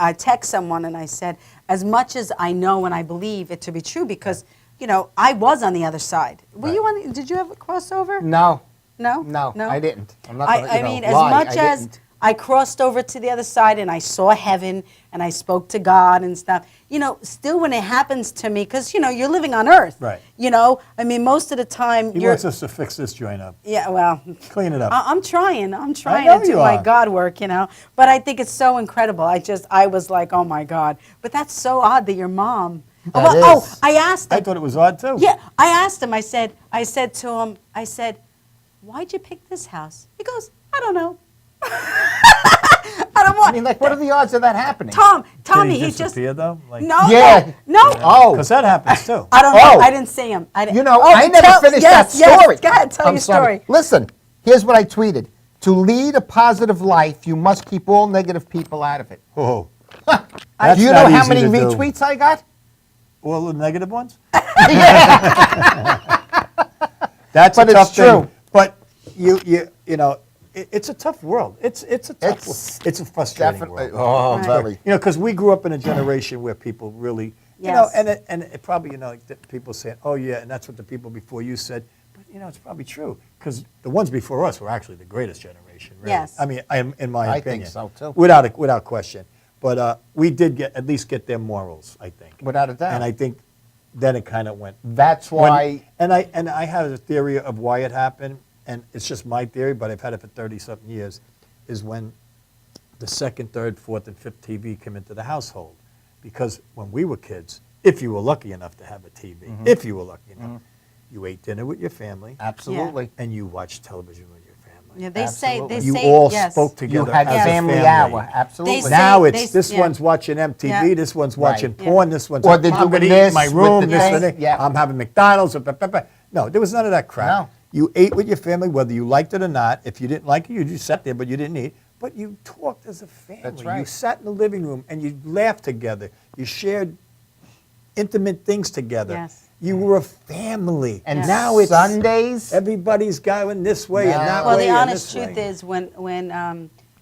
I text someone and I said, as much as I know and I believe it to be true, because, I was on the other side. Were you on, did you have a crossover? No, No? no, I didn't. I'm not I gonna, mean, as lie. much I as didn't. I crossed over to the other side and I saw heaven and I spoke to God and stuff, still when it happens to me, because, you're living on earth. Right. I mean, most of the time He you're. wants us to fix this joint up, Yeah, well, clean it up. I'm trying know to do you my are. God work, But I think it's so incredible. I was like, oh my God. But that's so odd that your mom. That Oh, is. I asked I him. thought it was odd too. Yeah, I asked him. I said to him, "Why'd you pick this house?" He goes, "I don't know." I don't I want. mean, like, what are the odds of that happening? Did Tommy, he he just. disappear though? Like, No, Yeah. no. Oh, because that happens too. I don't know. Oh. I didn't see him. I didn't, I never finished that story. Yes, go ahead, tell I'm your sorry. story. Listen, here's what I tweeted. To lead a positive life, you must keep all negative people out of it. Oh, Do That's you know not how easy many to do. retweets I got? all the negative ones. That's But a tough it's true. thing. But it's a tough world. It's a tough. It's a frustrating Definitely. world. Oh, very. Because we grew up in a generation where people really, Yes. and it probably, people saying, "Oh yeah," and that's what the people before you said. But it's probably true because the ones before us were actually the greatest generation. Really. Yes. I mean, in my I opinion, think so, too. without question. But we did at least get their morals, I think. Without a doubt. And I think then it kind of went. That's why. And I have a theory of why it happened, and it's just my theory, but I've had it for 30-something years, is when the second, third, fourth, and fifth TV came into the household. Because when we were kids, if you were lucky enough to have a TV, if you were lucky enough, you ate dinner with your family. Absolutely. And you watched television with your family. Yeah, they Absolutely. say, You all yes. spoke You together had as family a family. hour. Absolutely. They Now say- it's this yeah. one's watching MTV, Yeah. this one's watching Right. porn, this one's Or they're I'm going doing to eat in this my with room, the this thing. and that. Yeah. I'm having McDonald's. No, there was none of that crap. No. You ate with your family, whether you liked it or not. If you didn't like it, you just sat there, but you didn't eat. But you talked as a family. That's right. You sat in the living room and you laughed together. You shared intimate things together. Yes. You were a family. And now it's Sundays. everybody's going this way and that Well, way. the and honest this truth way. is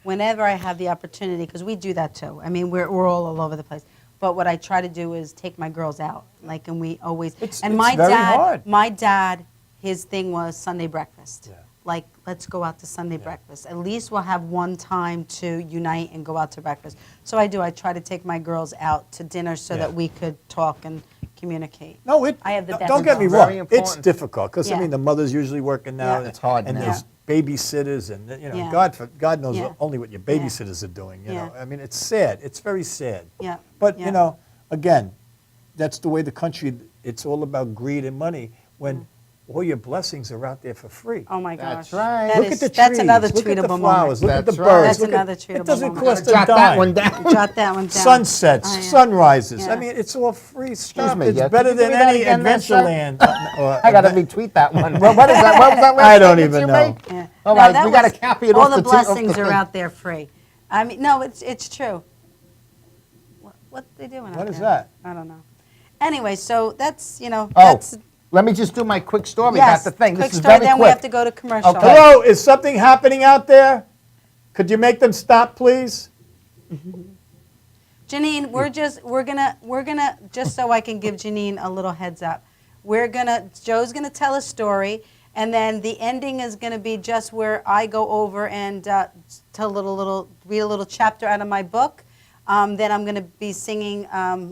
whenever I have the opportunity, because we do that too. I mean, we're all over the place. But what I try to do is take my girls out, and we always. It's my very dad, hard. my dad, his thing was Sunday breakfast. Yeah. Like, let's go out to Sunday breakfast. At least we'll have one time to unite and go out to breakfast. So I do. I try to take my girls out to dinner so Yeah. that we could talk and communicate. No, I have the best don't get me of both. wrong. Very It's important. difficult because Yeah. I mean the mother's usually working now. Yeah. It's hard and now. there's babysitters and Yeah. God knows Yeah. only what your babysitters are doing. You Yeah. know, I mean it's sad. It's very sad. Yeah. But Yeah. you know, again, that's the way the country. It's all about greed and money. When all your blessings are out there for free. Oh my gosh. That's right. That Look is- at the trees. That's another look at the treatable flowers. moment. Look at the That's right. birds. That's look another at, treatable It doesn't moment. cost a Jot dime. that one down. Jot that one down. Sunsets, Oh, yeah. sunrises. Yeah. I mean, it's all free stuff. me, It's yeah. better Could you than give me that any again there, sir? Adventureland. I got to retweet that one. What is that? What was that last I don't sentence even you know. made? Yeah. All No, right, that we got to was- copy it all off the the off blessings the are thing. out there free. I mean, no, it's true. What they doing out there? What is that? I don't know. Anyway, so that's Oh, that's let me just do my quick story yes. about the thing. Quick This is story. very Then quick. we have to go to commercial. Okay. Hello, is something happening out there? Could you make them stop, please? Janine, we're gonna just so I can give Janine a little heads up. Joe's gonna tell a story, and then the ending is gonna be just where I go over and tell read a little chapter out of my book. Then I'm gonna be singing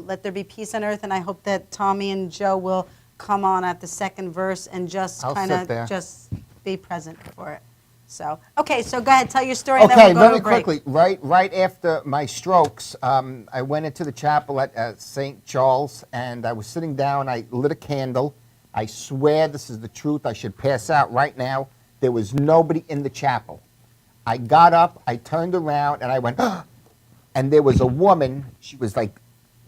"Let There Be Peace on Earth," and I hope that Tommy and Joe will come on at the second verse and just I'll kind sit there. of just be present for it. So okay, so go ahead, tell your story. And Okay, then we'll go to very a break. quickly. Right after my strokes, I went into the chapel at St. Charles, and I was sitting down. I lit a candle. I swear this is the truth. I should pass out right now. There was nobody in the chapel. I got up. I turned around, and I went, and there was a woman. She was like,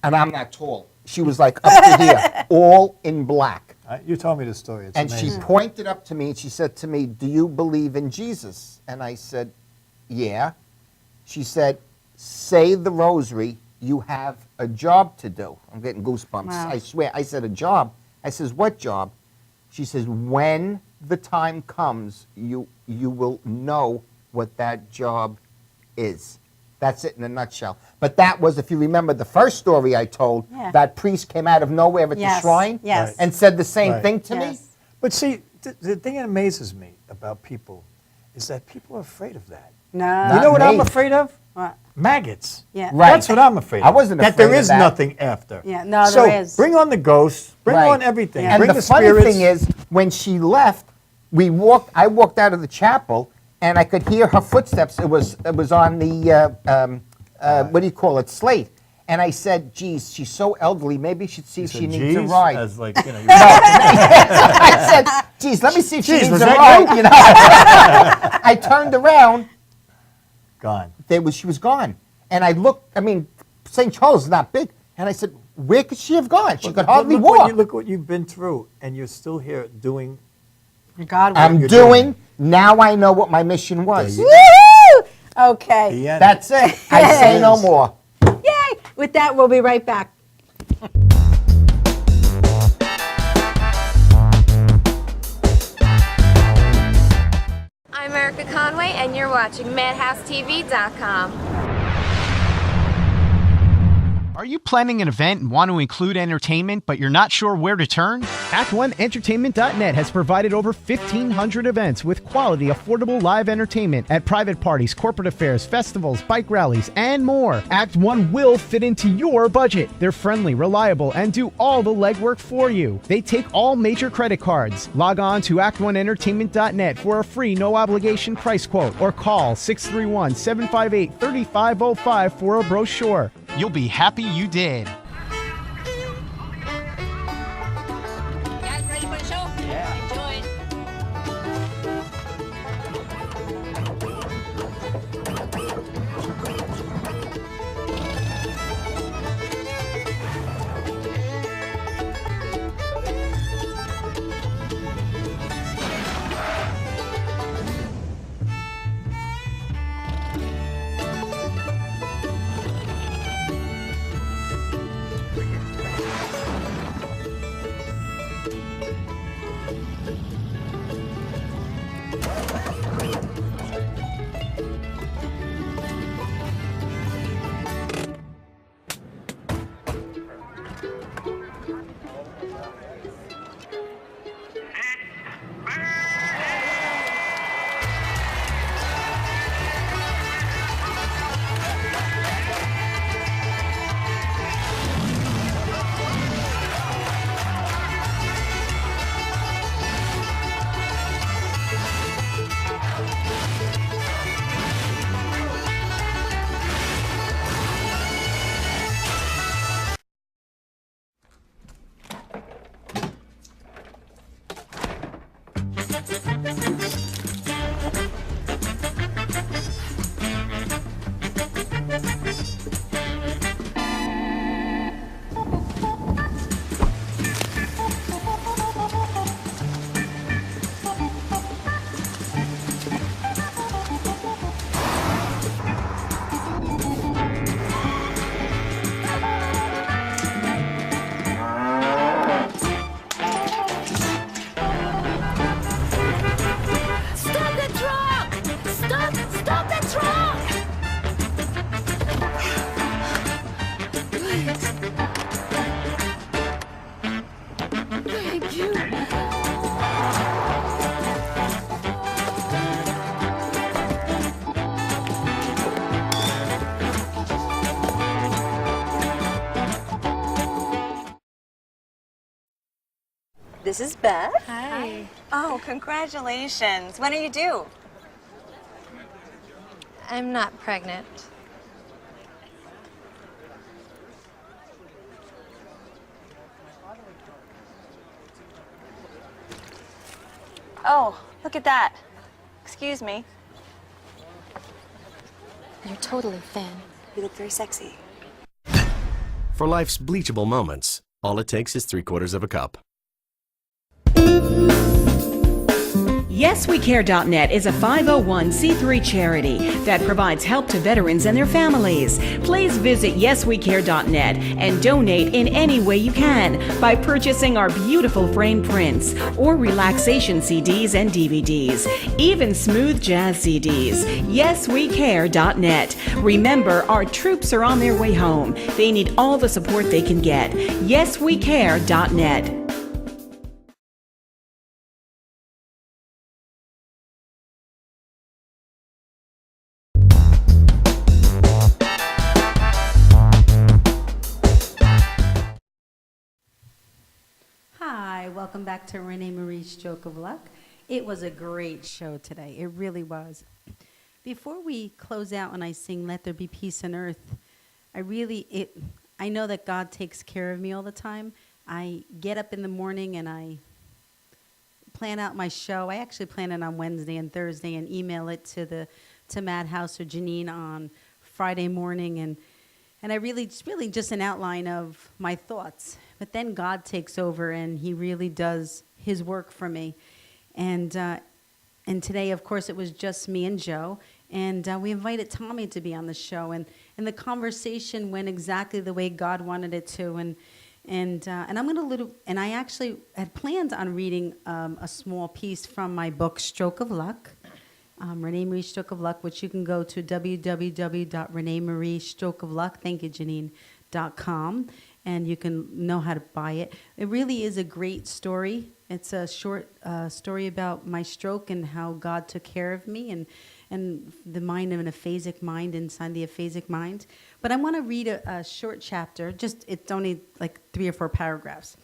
and I'm not tall. She was like up to here, all in black. You told me the story. It's And amazing. she pointed up to me and she said to me, "Do you believe in Jesus?" And I said, "Yeah." She said, "Say the rosary. You have a job to do." I'm getting goosebumps. Wow. I swear. I said, "A job?" I says, "What job?" She says, "When the time comes, you will know what that job is." That's it in a nutshell. But that was, if you remember the first story I told, Yeah. that priest came out of nowhere at Yes, the shrine yes. and said the same Right. thing to me. Yes. But see, the thing that amazes me about people is that people are afraid of that. No. You Not know what I'm me. afraid of? What? Maggots. Yeah. Right. That's what I'm afraid of. I wasn't that there afraid of is that. nothing after. Yeah, no, so there is. bring on the ghosts. Bring Right. on everything. Yeah. Bring And the spirits. funny thing is, when she left, I walked out of the chapel, and I could hear her footsteps. It was on the what do you call it, slate. And I said, "Geez, she's so elderly. Maybe she should see if So she needs a geez, ride." as like, you know, I said, "Geez, let me see if she Geez, needs was a that ride." You know? I turned around. gone. She was gone, and I looked. I mean, St. Charles is not big, and I said, "Where could she have gone? She could hardly walk." Look what you've been through, and you're still here doing. God will. I'm you're doing. Now I know what my mission was. There you Woo! Okay. The end. That's it. I say no more. Yay! With that, we'll be right back. I'm Erica Conway, and you're watching MadhouseTV.com. Are you planning an event and want to include entertainment, but you're not sure where to turn? Act1Entertainment.net has provided over 1,500 events with quality, affordable live entertainment at private parties, corporate affairs, festivals, bike rallies, and more. Act One will fit into your budget. They're friendly, reliable, and do all the legwork for you. They take all major credit cards. Log on to Act1Entertainment.net for a free, no-obligation price quote or call 631-758-3505 for a brochure. You'll be happy you did. Guys, ready for the show? Yeah. Enjoy. This is Beth. Hi. Oh, congratulations. When are you due? I'm not pregnant. Oh, look at that. Excuse me. You're totally thin. You look very sexy. For life's bleachable moments, all it takes is 3/4 of a cup. YesWeCare.net is a 501c3 charity that provides help to veterans and their families. Please visit YesWeCare.net and donate in any way you can by purchasing our beautiful frame prints or relaxation CDs and DVDs, even smooth jazz CDs. YesWeCare.net. Remember, our troops are on their way home. They need all the support they can get. YesWeCare.net. Hi, welcome back to Renee Marie's Stroke of Luck. It was a great show today. It really was. Before we close out and I sing Let There Be Peace on Earth, I know that God takes care of me all the time. I get up in the morning and I plan out my show. I actually plan it on Wednesday and Thursday and email it to Madhouse or Janine on Friday morning, and I it's really just an outline of my thoughts. But then God takes over and he really does his work for me. And today, of course, it was just me and Joe. And we invited Tommy to be on the show. And the conversation went exactly the way God wanted it to. And I actually had planned on reading a small piece from my book, Stroke of Luck. Renee Marie Stroke of Luck, which you can go to www.reneemariestrokeofluck, thank you, Janine, bookshop.com, and you can know how to buy it. It really is a great story. It's a short story about my stroke and how God took care of me, and the mind of an aphasic mind inside the aphasic mind. But I want to read a short chapter. It's only like 3 or 4 paragraphs,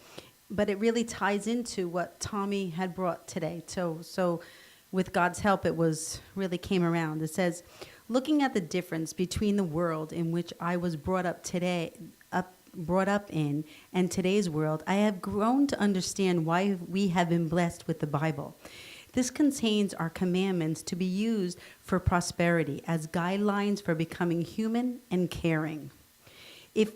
but it really ties into what Tommy had brought today. So with God's help, it really came around. It says, looking at the difference between the world in which I was brought up in and today's world, I have grown to understand why we have been blessed with the Bible. This contains our commandments to be used for prosperity as guidelines for becoming human and caring. If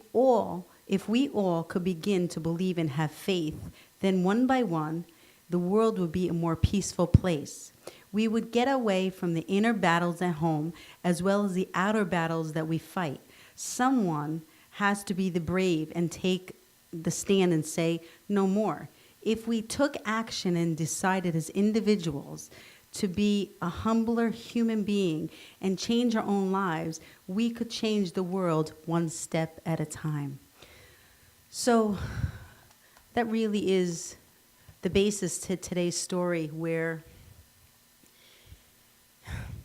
we all could begin to believe and have faith, then one by one, the world would be a more peaceful place. We would get away from the inner battles at home as well as the outer battles that we fight. Someone has to be the brave and take the stand and say, no more. If we took action and decided as individuals to be a humbler human being and change our own lives, we could change the world one step at a time. So that really is the basis to today's story, where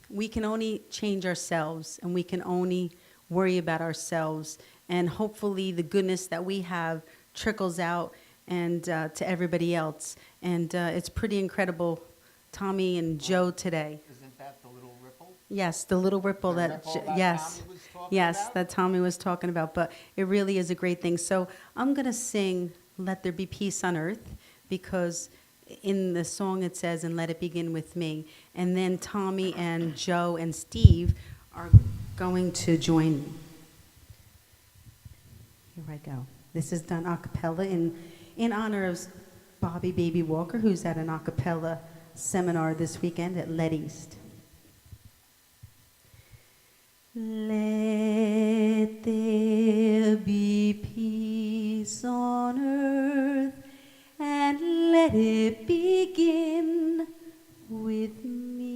we can only change ourselves and we can only worry about ourselves, and hopefully the goodness that we have trickles out and to everybody else. And it's pretty incredible, Tommy and Joe today. Isn't that the little ripple? Yes, the little ripple that Tommy was talking about? that Tommy was talking about. But it really is a great thing. So I'm going to sing Let There Be Peace on Earth, because in the song it says, and let it begin with me. And then Tommy and Joe and Steve are going to join me. Here I go. This is done a cappella in honor of Bobby Baby Walker, who's at an a cappella seminar this weekend at Let East. Let there be peace on earth, and let it begin with me.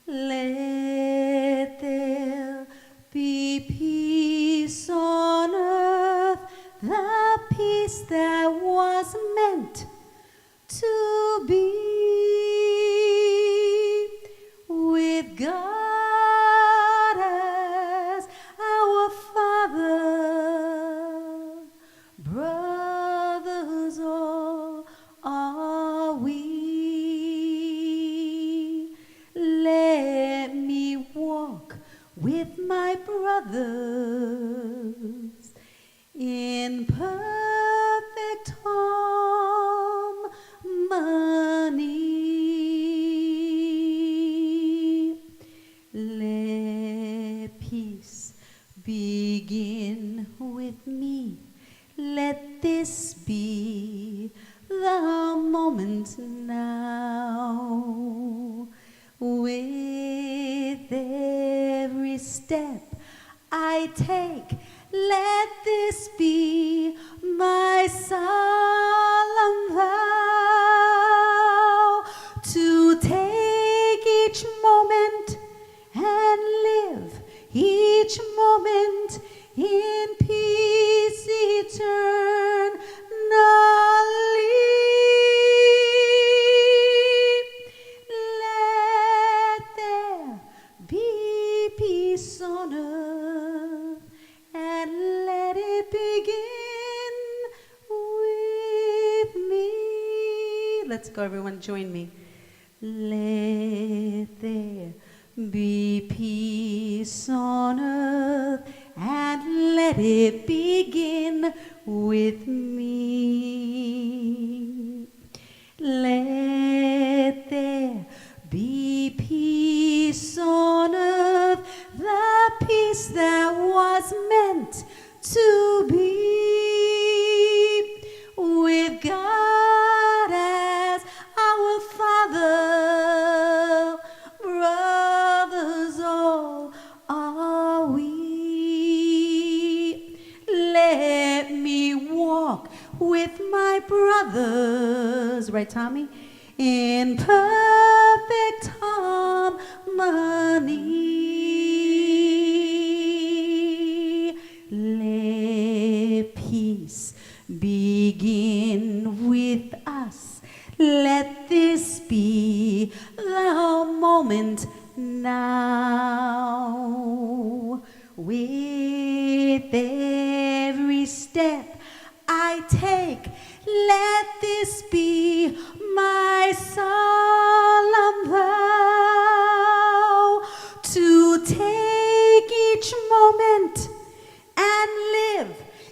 Let there be peace on earth, the peace that was meant to be, with God as our Father. Brothers all are we. Let me walk with my brothers in perfect harmony. Let peace begin with me. Let this be the moment now. With every step I take, let this be my solemn vow, to take each moment and live each moment in peace eternally. Let there be peace on earth, and let it begin with me. Let's go, everyone, join me. Let there be peace on earth, and let it begin with me. Let there be peace on earth, the peace that was meant to be, with God as our Father. Brothers all are we. Let me walk with my brothers, right, Tommy? In perfect harmony. now. With every step I take, let this be my solemn vow, to take each moment and live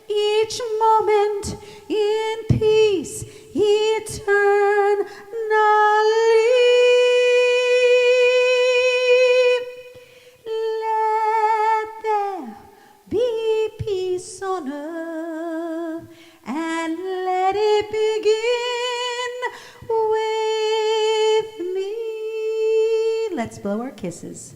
each moment in peace eternally. Let there be peace on earth, and let it begin with me. Let's blow our kisses.